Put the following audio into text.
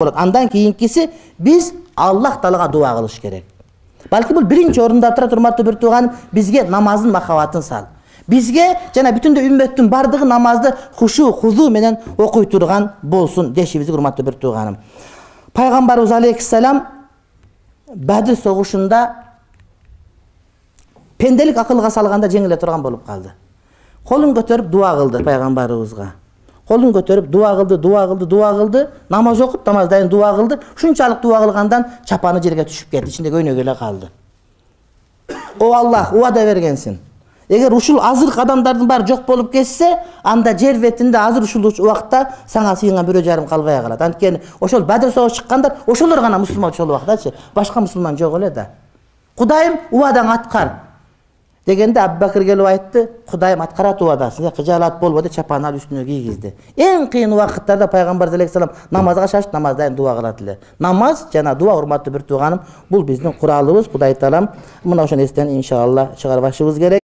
болот. Андан кийинкиси биз Аллах Таалага дуа кылыш керек. Балки бул биринчи орунда тура, урматтуу бир тууганым, бизге намаздын махабатын сал. Бизге жана бүтүндө үммөттүн бардыгы намазды хушу, хузу менен окуй турган болсун дешибиз, урматтуу бир тууганым. Пайгамбарыбыз алейхиссалам Бадыр согушунда пенделик акылга салганда жеңиле турган болуп калды. Колун көтөрүп дуа кылды пайгамбарыбызга. Колун көтөрүп дуа кылды, намаз окуп, намаздан дуа кылды. Ушунчалык дуа кылгандан чапаны жерге түшүп кетти, ичинде көйнөгө эле калды. О Аллах, убада бергенсиң. Эгер ушул азыркы адамдардын баары жок болуп кетсе, анда жер бетинде азыр ушул убакта сага сыйынган бирөө жарым калбай калат. Анткени ошол Бадыр согуш чыккандар, ошолор гана мусулман ошол убактачы. Башка мусулман жок эле да. Кудайым, убадаң аткар. Дегенде Абу Бакыр келип айтты, Кудайым аткарат убадасын, кыжаалат болбо деп чапанын алып үстүнө кийгизди. Эң кыйын убакыттарда пайгамбар алейхиссалам намазга шашып, намаздан дуа кылат эле. Намаз жана дуа, урматтуу бир тууганым, бул биздин куралыбыз. Кудай Таалам мына ошону эстен иншалла чыгарбашыбыз керек.